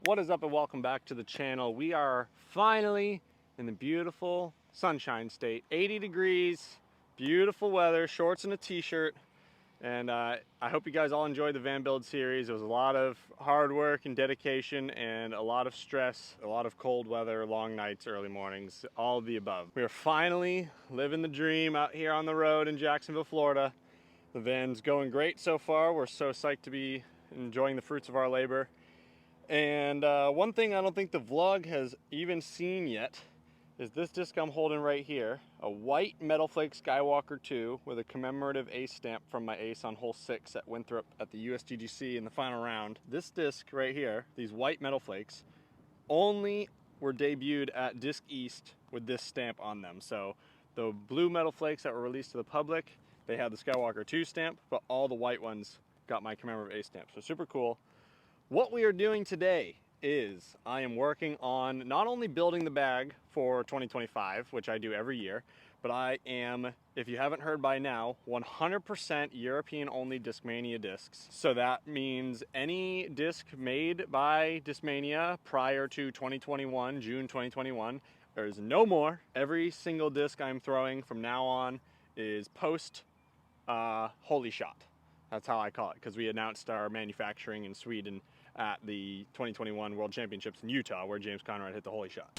What is up and welcome back to the channel. We are finally in the beautiful sunshine state. 80 degrees, beautiful weather, shorts and a t-shirt. And I hope you guys all enjoyed the van build series. It was a lot of hard work and dedication and a lot of stress, a lot of cold weather, long nights, early mornings, all of the above. We are finally living the dream out here on the road in Jacksonville, Florida. The van's going great so far. We're so psyched to be enjoying the fruits of our labor. And one thing I don't think the vlog has even seen yet is this disc I'm holding right here, a white Metal Flake Skywalker 2 with a commemorative ace stamp from my ace on hole 6 at Winthrop at the USDGC in the final round. This disc right here, these white Metal Flakes, only were debuted at Disc East with this stamp on them. So the blue Metal Flakes that were released to the public, they had the Skywalker 2 stamp, but all the white ones got my commemorative ace stamp. So super cool. What we are doing today is I am working on not only building the bag for 2025, which I do every year, but I am, if you haven't heard by now, 100% European only Discmania discs. So that means any disc made by Discmania prior to 2021, June 2021, there is no more. Every single disc I'm throwing from now on is post Holy Shot. That's how I call it, because we announced our manufacturing in Sweden at the 2021 World Championships in Utah, where James Conrad hit the Holy Shot.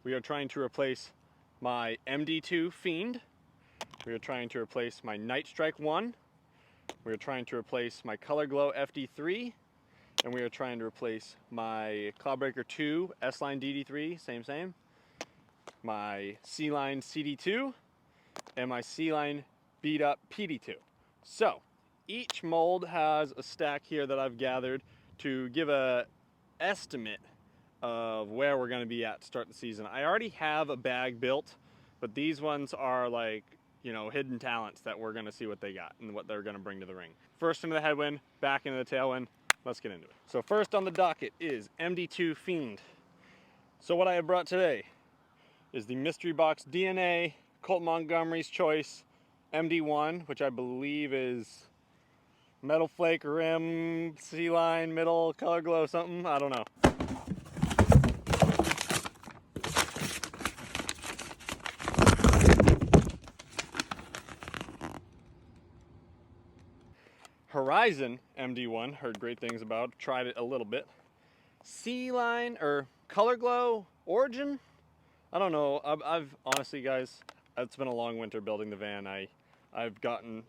We are trying to replace my MD2 Fiend. We are trying to replace my Night Strike 1. We are trying to replace my Color Glow FD3. And we are trying to replace my Cloudbreaker 2 S-Line DD3, same. My C-Line CD2 and my C-Line beat up PD2. So each mold has a stack here that I've gathered to give a estimate of where we're going to be at to start the season. I already have a bag built, but these ones are like, you know, hidden talents that we're going to see what they got and what they're going to bring to the ring. First into the headwind, back into the tailwind. Let's get into it. So first on the docket is MD2 Fiend. So what I have brought today is the Mystery Box DNA Colt Montgomery's Choice MD1, which I believe is Metal Flake rim, C-Line, middle, Color Glow, something. I don't know. Horizon MD1, heard great things about, tried it a little bit. C-Line or Color Glow Origin? I don't know. I've honestly, guys, it's been a long winter building the van. I've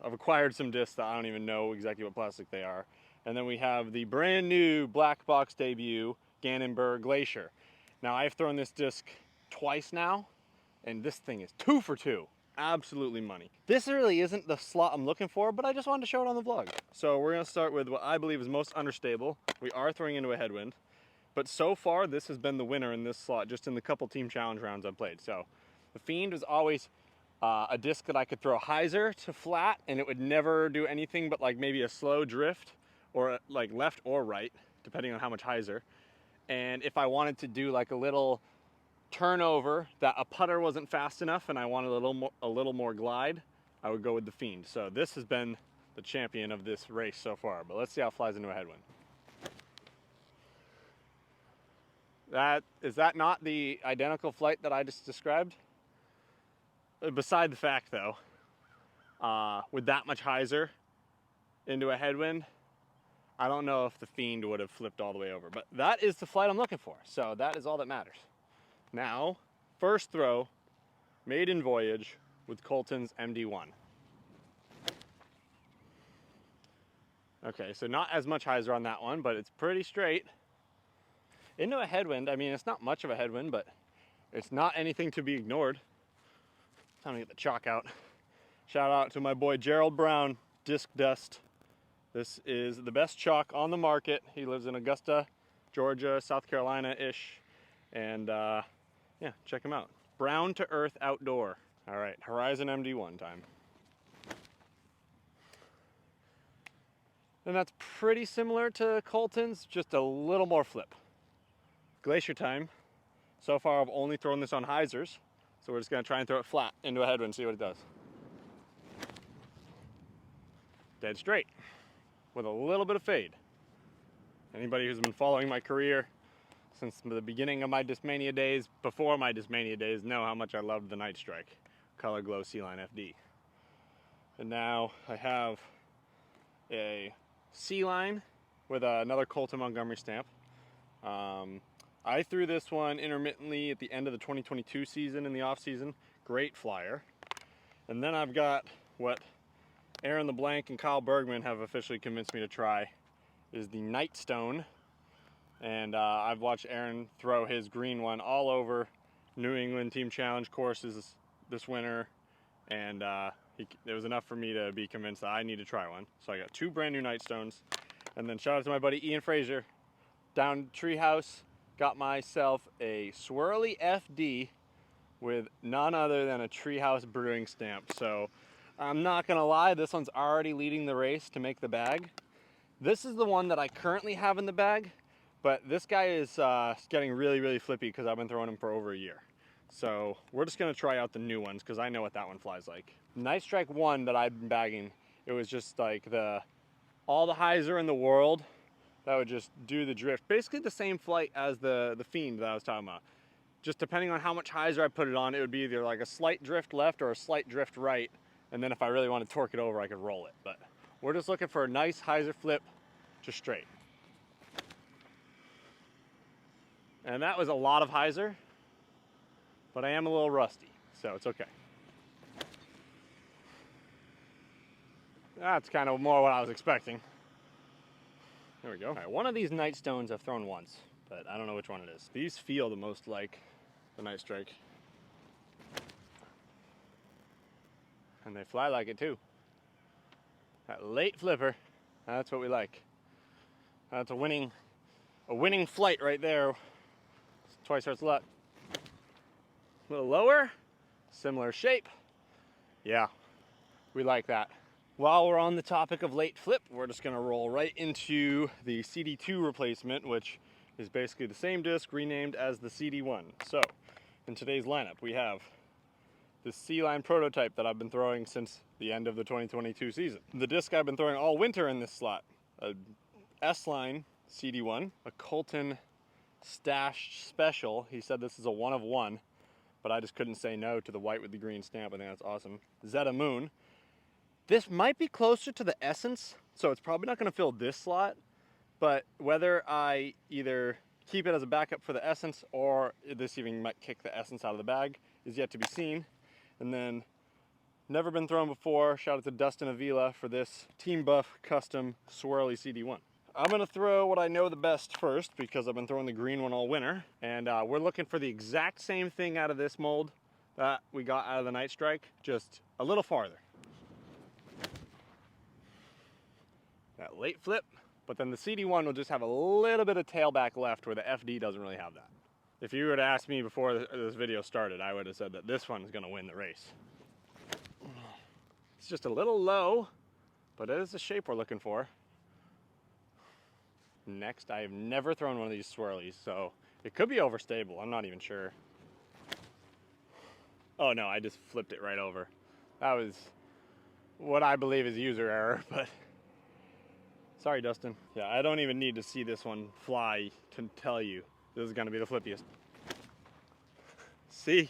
acquired some discs that I don't even know exactly what plastic they are. And then we have the brand new black box debut Gannonburg Glacier. Now I've thrown this disc twice now, and this thing is 2 for 2. Absolutely money. This really isn't the slot I'm looking for, but I just wanted to show it on the vlog. So we're gonna start with what I believe is most understable. We are throwing into a headwind, but so far this has been the winner in this slot, just in the couple team challenge rounds I've played. So the Fiend was always a disc that I could throw hyzer to flat, and it would never do anything but like maybe a slow drift, or like left or right, depending on how much hyzer. And if I wanted to do like a little turnover that a putter wasn't fast enough and I wanted a little more glide, I would go with the Fiend. So this has been the champion of this race so far, but let's see how it flies into a headwind. Is that not the identical flight that I just described? Beside the fact though, with that much hyzer into a headwind, I don't know if the Fiend would have flipped all the way over, but that is the flight I'm looking for. So that is all that matters. Now, first throw, maiden voyage with Colton's MD1. Okay, so not as much hyzer on that one, but it's pretty straight. Into a headwind, I mean, it's not much of a headwind, but it's not anything to be ignored. Time to get the chalk out. Shout out to my boy Gerald Brown, Disc Dust. This is the best chalk on the market. He lives in Augusta, Georgia, South Carolina-ish, and yeah, check him out. Brown to Earth Outdoor. All right, Horizon MD1 time. And that's pretty similar to Colton's, just a little more flip. Glacier time. So far I've only thrown this on hyzers, so we're just gonna try and throw it flat into a headwind and see what it does. Dead straight, with a little bit of fade. Anybody who's been following my career since the beginning of my Discmania days, before my Discmania days, know how much I loved the Night Strike Color Glow C-Line FD. And now I have a C-Line with another Colton Montgomery stamp. I threw this one intermittently at the end of the 2022 season in the off season. Great flyer. And then I've got what Aaron LeBlanc and Kyle Bergman have officially convinced me to try, is the Nightstone. And I've watched Aaron throw his green one all over New England Team Challenge courses this winter, and it was enough for me to be convinced that I need to try one. So I got 2 brand new Nightstones, and then shout out to my buddy Ian Fraser down Treehouse, got myself a swirly FD with none other than a Treehouse Brewing stamp. So I'm not gonna lie, this one's already leading the race to make the bag. This is the one that I currently have in the bag, but this guy is getting really, really flippy because I've been throwing him for over a year. So we're just gonna try out the new ones because I know what that one flies like. Night Strike 1 that I've been bagging, it was just like all the hyzer in the world that would just do the drift. Basically the same flight as the Fiend that I was talking about. Just depending on how much hyzer I put it on, it would be either like a slight drift left or a slight drift right. And then if I really want to torque it over, I could roll it. But we're just looking for a nice hyzer flip, just straight. And that was a lot of hyzer, but I am a little rusty, so it's okay. That's kind of more what I was expecting. There we go. All right, one of these Nightstones I've thrown once, but I don't know which one it is. These feel the most like the Night Strike. And they fly like it too. That late flipper, that's what we like. That's a winning flight right there. It's twice Heart's luck. A little lower, similar shape. Yeah, we like that. While we're on the topic of late flip, we're just gonna roll right into the CD2 replacement, which is basically the same disc renamed as the CD1. So, in today's lineup, we have the C-Line prototype that I've been throwing since the end of the 2022 season. The disc I've been throwing all winter in this slot, a S-Line CD1, a Colton Stash Special. He said this is a 1 of 1, but I just couldn't say no to the white with the green stamp. I think that's awesome. Zeta Moon. This might be closer to the Essence, so it's probably not gonna fill this slot, but whether I either keep it as a backup for the Essence or this even might kick the Essence out of the bag is yet to be seen. And then, never been thrown before, shout out to Dustin Avila for this Team Buff custom swirly CD1. I'm gonna throw what I know the best first because I've been throwing the green one all winter, and we're looking for the exact same thing out of this mold that we got out of the Night Strike, just a little farther. That late flip, but then the CD1 will just have a little bit of tailback left where the FD doesn't really have that. If you were to ask me before this video started, I would have said that this one is gonna win the race. It's just a little low, but it is the shape we're looking for. Next, I have never thrown one of these swirlies, so it could be overstable, I'm not even sure. Oh no, I just flipped it right over. That was what I believe is user error, but sorry, Dustin. Yeah, I don't even need to see this one fly to tell you this is gonna be the flippiest. See?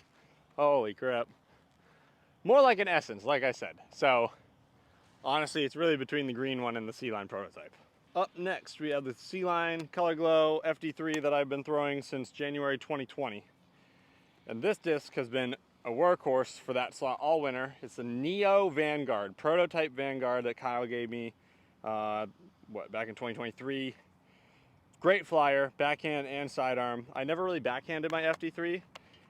Holy crap. More like an Essence, like I said. So, honestly, it's really between the green one and the C-Line prototype. Up next, we have the C-Line Color Glow FD3 that I've been throwing since January 2020. And this disc has been a workhorse for that slot all winter. It's the Neo Vanguard, prototype Vanguard that Kyle gave me, back in 2023. Great flyer, backhand and sidearm. I never really backhanded my FD3,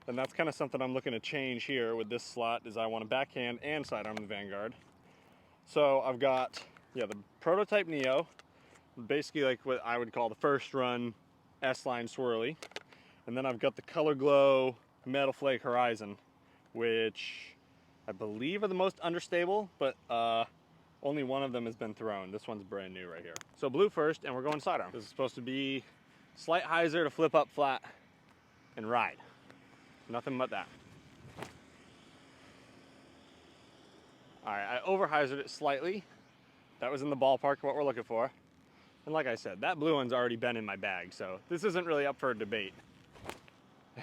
and that's kind of something I'm looking to change here with this slot, is I want to backhand and sidearm the Vanguard. So I've got, the prototype Neo, basically like what I would call the first run S-Line swirly. And then I've got the Color Glow Metal Flake Horizon, which I believe are the most understable, but Only one of them has been thrown. This one's brand new right here. So blue first, and we're going sidearm. This is supposed to be slight hyzer to flip up flat and ride. Nothing but that. All right, I over hyzered it slightly. That was in the ballpark of what we're looking for. And like I said, that blue one's already been in my bag, so this isn't really up for a debate.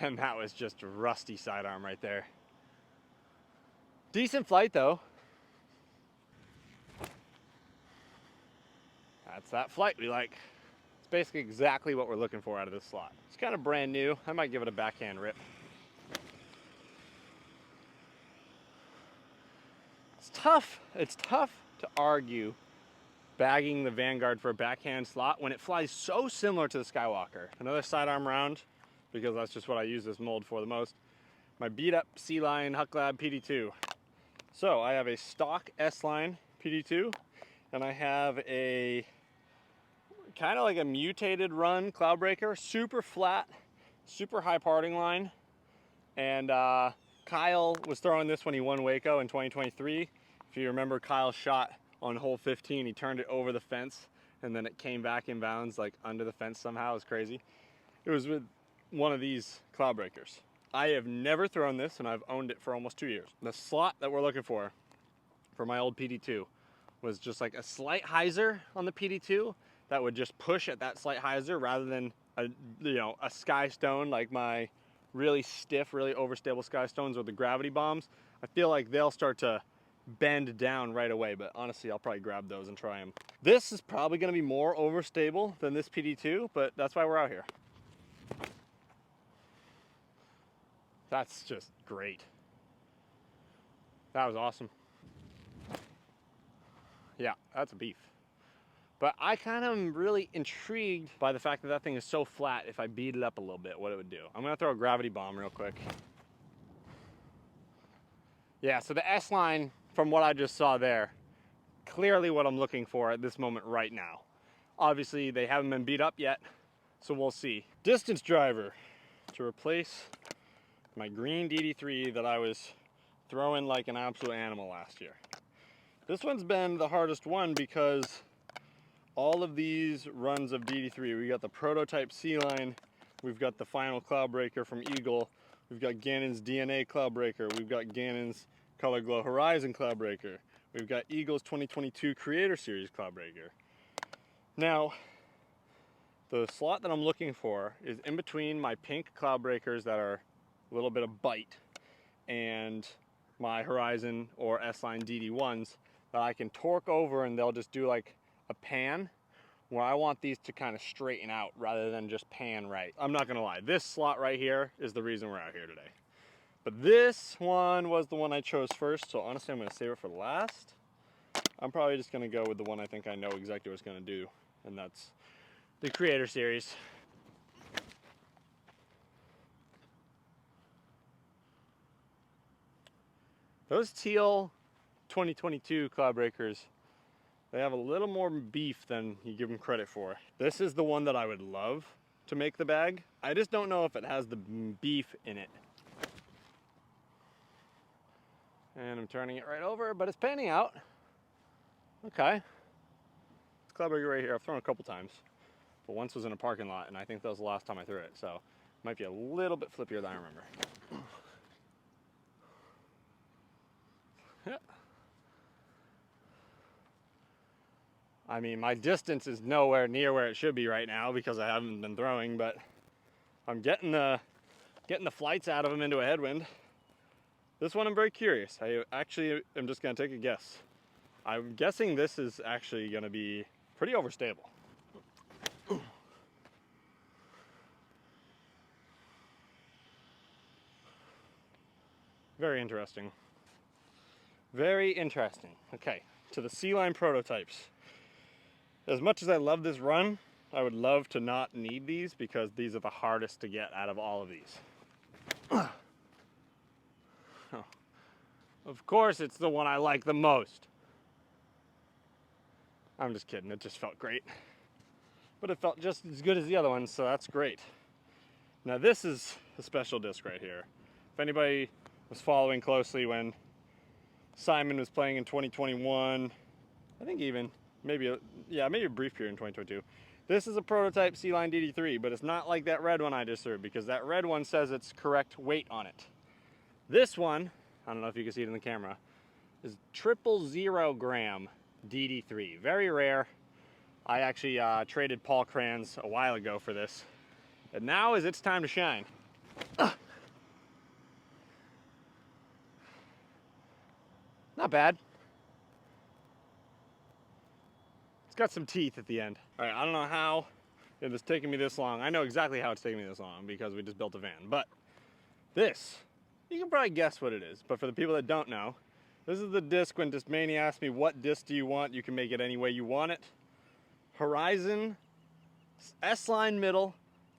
And that was just rusty sidearm right there. Decent flight though. That's that flight we like. It's basically exactly what we're looking for out of this slot. It's kind of brand new. I might give it a backhand rip. It's tough to argue bagging the Vanguard for a backhand slot when it flies so similar to the Skywalker. Another sidearm round, because that's just what I use this mold for the most. My beat up C-Line Huck Lab PD2. So I have a stock S-Line PD2, and I have a kind of like a mutated run Cloudbreaker, super flat, super high parting line. And Kyle was throwing this when he won Waco in 2023. If you remember, Kyle shot on hole 15, he turned it over the fence and then it came back in bounds like under the fence somehow. It was crazy. It was with one of these Cloudbreakers. I have never thrown this and I've owned it for almost 2 years. The slot that we're looking for my old PD2 was just like a slight hyzer on the PD2 that would just push at that slight hyzer rather than a sky stone like my really stiff, really overstable sky stones or the gravity bombs. I feel like they'll start to bend down right away, but honestly I'll probably grab those and try them. This is probably going to be more overstable than this PD2, but that's why we're out here. That's just great. That was awesome. Yeah, that's a beef. But I kind of am really intrigued by the fact that that thing is so flat. If I beat it up a little bit, what it would do. I'm gonna throw a gravity bomb real quick. Yeah, so the S-Line, from what I just saw there, clearly what I'm looking for at this moment right now. Obviously, they haven't been beat up yet, so we'll see. Distance driver to replace my green DD3 that I was throwing like an absolute animal last year. This one's been the hardest one because all of these runs of DD3, we got the prototype C-Line, we've got the final Cloudbreaker from Eagle, we've got Gannon's DNA Cloudbreaker, we've got Gannon's Color Glow Horizon Cloudbreaker, we've got Eagle's 2022 Creator Series Cloudbreaker. Now, the slot that I'm looking for is in between my pink Cloudbreakers that are a little bit of bite and my Horizon or S-Line DD1s that I can torque over and they'll just do like a pan, where I want these to kind of straighten out rather than just pan right. I'm not gonna lie, this slot right here is the reason we're out here today. But this one was the one I chose first, so honestly I'm gonna save it for last. I'm probably just gonna go with the one I think I know exactly what it's gonna do, and that's the Creator Series. Those teal 2022 Cloudbreakers, they have a little more beef than you give them credit for. This is the one that I would love to make the bag. I just don't know if it has the beef in it. And I'm turning it right over, but it's panning out. Okay. This Cloudbreaker right here, I've thrown a couple times, but once was in a parking lot, and I think that was the last time I threw it, so it might be a little bit flippier than I remember. Yeah. I mean, my distance is nowhere near where it should be right now because I haven't been throwing, but I'm getting the flights out of them into a headwind. This one I'm very curious. I actually am just gonna take a guess. I'm guessing this is actually gonna be pretty overstable. Very interesting. Very interesting. Okay, to the C-Line prototypes. As much as I love this run, I would love to not need these because these are the hardest to get out of all of these. Oh. Of course it's the one I like the most. I'm just kidding, it just felt great. But it felt just as good as the other ones, so that's great. Now this is a special disc right here. If anybody was following closely when Simon was playing in 2021, I think even, maybe, yeah, maybe a brief period in 2022. This is a prototype Sea-Line DD3, but it's not like that red one I just threw, because that red one says it's correct weight on it. This one, I don't know if you can see it in the camera, is 000 gram DD3. Very rare. I actually traded Paul Crans a while ago for this. And now is its time to shine. Not bad. It's got some teeth at the end. All right, I don't know how it was taking me this long. I know exactly how it's taking me this long because we just built a van. But this, you can probably guess what it is. But for the people that don't know, this is the disc when Discmania asked me, what disc do you want? You can make it any way you want it. Horizon, S-line middle,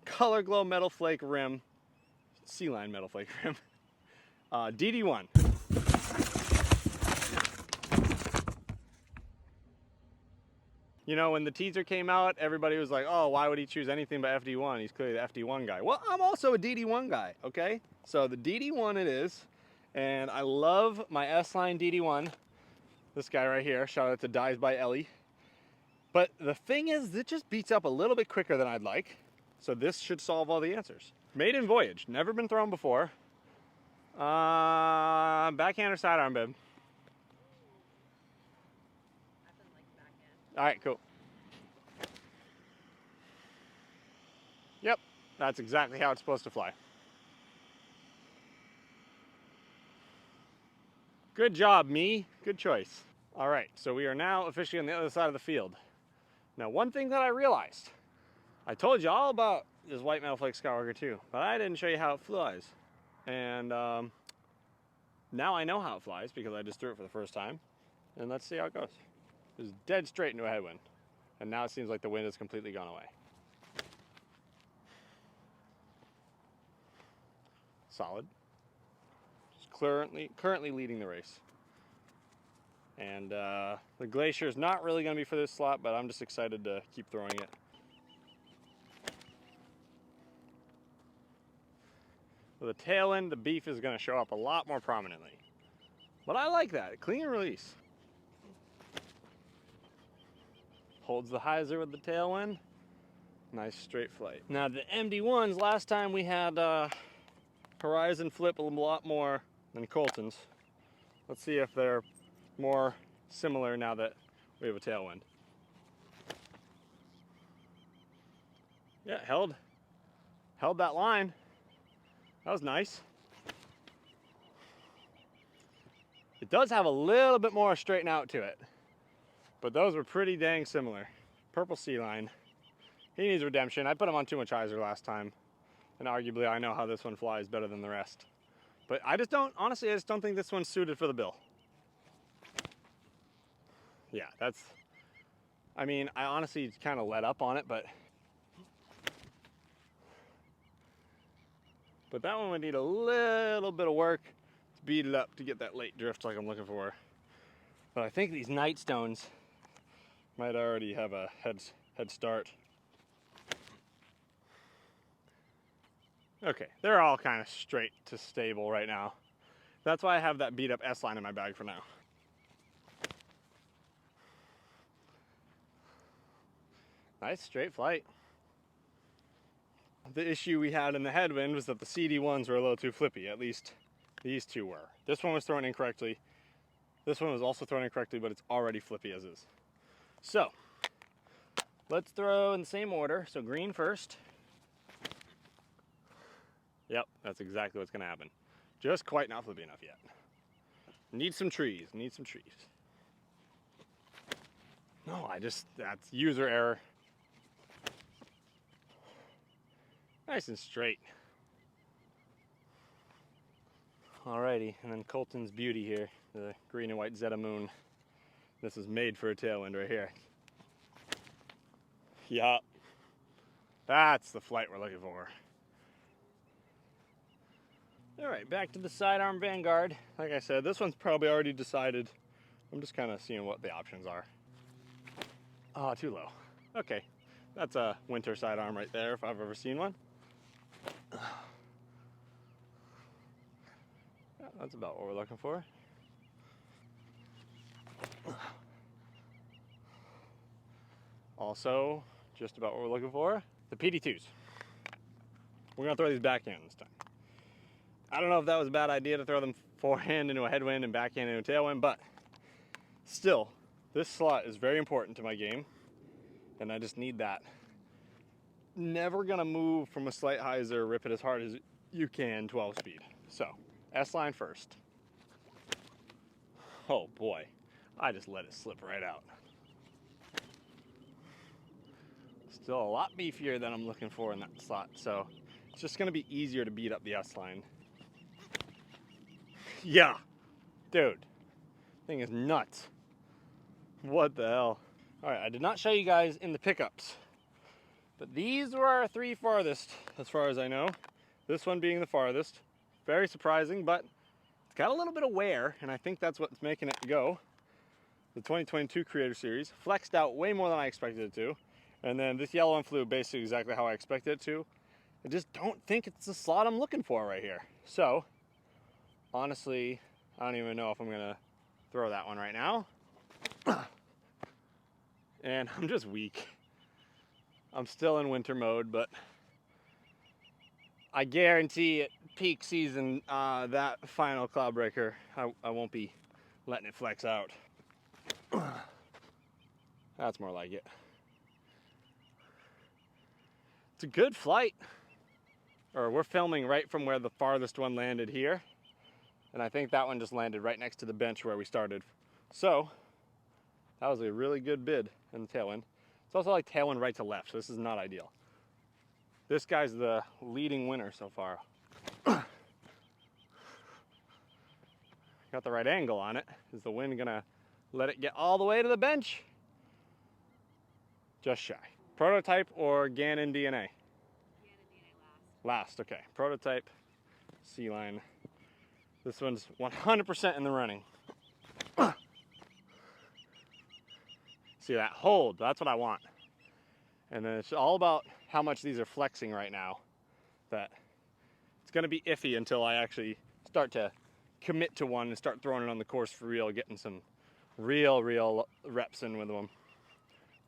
Color Glow metal flake rim, Sea-Line metal flake rim, DD1. You know, when the teaser came out, everybody was like, oh, why would he choose anything but FD1? He's clearly the FD1 guy. Well, I'm also a DD1 guy, okay? So the DD1 it is, and I love my S-Line DD1. This guy right here, shout out to Dies by Ellie. But the thing is, it just beats up a little bit quicker than I'd like. So this should solve all the answers. Made in voyage, never been thrown before. Backhand or sidearm, babe? All right, cool. Yep, that's exactly how it's supposed to fly. Good job, me. Good choice. All right, so we are now officially on the other side of the field. Now, one thing that I realized, I told you all about this white metal flake Skywalker 2, but I didn't show you how it flies. And now I know how it flies because I just threw it for the first time. And let's see how it goes. It was dead straight into a headwind. And now it seems like the wind has completely gone away. Solid. Just currently leading the race. And the Glacier is not really going to be for this slot, but I'm just excited to keep throwing it. With the tailwind, the beef is going to show up a lot more prominently. But I like that. Clean release. Holds the hyzer with the tailwind. Nice straight flight. Now the MD1s, last time we had Horizon flip a lot more than Colton's. Let's see if they're more similar now that we have a tailwind. Yeah, held that line. That was nice. It does have a little bit more straighten out to it, but those were pretty dang similar. Purple Sea-Line. He needs redemption. I put him on too much hyzer last time, and arguably I know how this one flies better than the rest. But I just don't, honestly, I just don't think this one's suited for the bill. Yeah, that's, I mean, I honestly kind of let up on it, but that one would need a little bit of work to beat it up to get that late drift like I'm looking for. But I think these Nightstones might already have a head start. Okay, they're all kind of straight to stable right now. That's why I have that beat up S-Line in my bag for now. Nice straight flight. The issue we had in the headwind was that the CD1s were a little too flippy, at least these two were. This one was thrown incorrectly. This one was also thrown incorrectly, but it's already flippy as is. So, let's throw in the same order. So green first. Yep, that's exactly what's gonna happen. Just quite not flippy enough yet. Need some trees, need some trees. No, that's user error. Nice and straight. Alrighty, and then Colton's beauty here, the green and white Zeta Moon. This is made for a tailwind right here. Yup. That's the flight we're looking for. Alright, back to the sidearm Vanguard. Like I said, this one's probably already decided. I'm just kind of seeing what the options are. Oh, too low. Okay, that's a winter sidearm right there if I've ever seen one. Yeah, that's about what we're looking for. Also, just about what we're looking for, the PD2s. We're gonna throw these backhand this time. I don't know if that was a bad idea to throw them forehand into a headwind and backhand into a tailwind, but still, this slot is very important to my game, and I just need that. Never gonna move from a slight hyzer, rip it as hard as you can, 12 speed. So, S-line first. Oh boy, I just let it slip right out. Still a lot beefier than I'm looking for in that slot, so it's just gonna be easier to beat up the S-line. Yeah, dude, thing is nuts. What the hell? All right, I did not show you guys in the pickups, but these were our 3 farthest, as far as I know. This one being the farthest. Very surprising, but it's got a little bit of wear, and I think that's what's making it go. The 2022 Creator Series flexed out way more than I expected it to, and then this yellow one flew basically exactly how I expected it to. I just don't think it's the slot I'm looking for right here. So, honestly, I don't even know if I'm gonna throw that one right now. And I'm just weak. I'm still in winter mode, but I guarantee at peak season, that final cloud breaker, I won't be letting it flex out. That's more like it. It's a good flight. Or we're filming right from where the farthest one landed here. And I think that one just landed right next to the bench where we started. So, that was a really good bid in the tailwind. It's also like tailwind right to left, so this is not ideal. This guy's the leading winner so far. Got the right angle on it. Is the wind gonna let it get all the way to the bench? Just shy. Prototype or Gannon DNA? Gannon DNA Last, okay. Prototype, C-line. This one's 100% in the running. See that? Hold, that's what I want. And then it's all about how much these are flexing right now. That it's gonna be iffy until I actually start to commit to one and start throwing it on the course for real, getting some real reps in with them,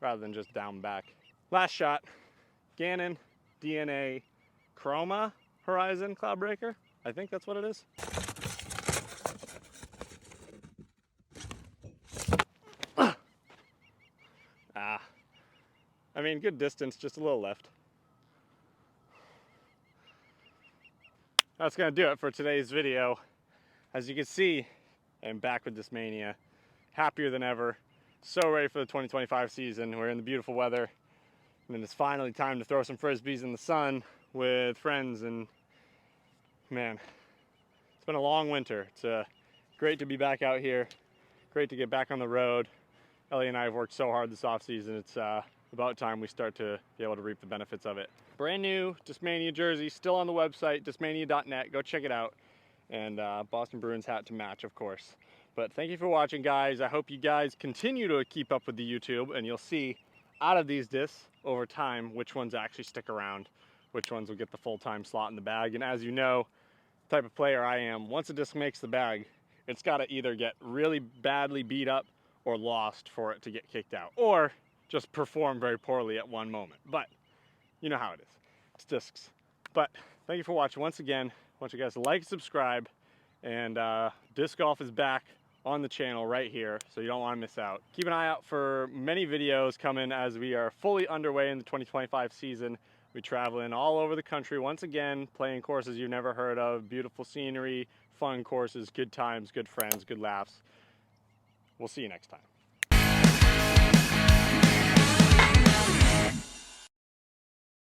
rather than just down back. Last shot, Gannon DNA Chroma Horizon Cloud Breaker. I think that's what it is. I mean, good distance, just a little left. That's gonna do it for today's video. As you can see, I'm back with this mania, happier than ever, so ready for the 2025 season. We're in the beautiful weather, and it's finally time to throw some frisbees in the sun with friends, and man, it's been a long winter. It's great to be back out here, great to get back on the road. Ellie and I have worked so hard this off season. It's about time we start to be able to reap the benefits of it. Brand new Discmania jersey, still on the website, discmania.net. Go check it out. And Boston Bruins hat to match, of course. But thank you for watching, guys. I hope you guys continue to keep up with the YouTube, and you'll see out of these discs over time which ones actually stick around, which ones will get the full-time slot in the bag. And as you know, the type of player I am, once a disc makes the bag, it's got to either get really badly beat up or lost for it to get kicked out, or just perform very poorly at one moment. But you know how it is. It's discs. But thank you for watching once again. I want you guys to like, subscribe, and disc golf is back on the channel right here, so you don't want to miss out. Keep an eye out for many videos coming as we are fully underway in the 2025 season. We traveling all over the country once again, playing courses you've never heard of, beautiful scenery, fun courses, good times, good friends, good laughs. We'll see you next time.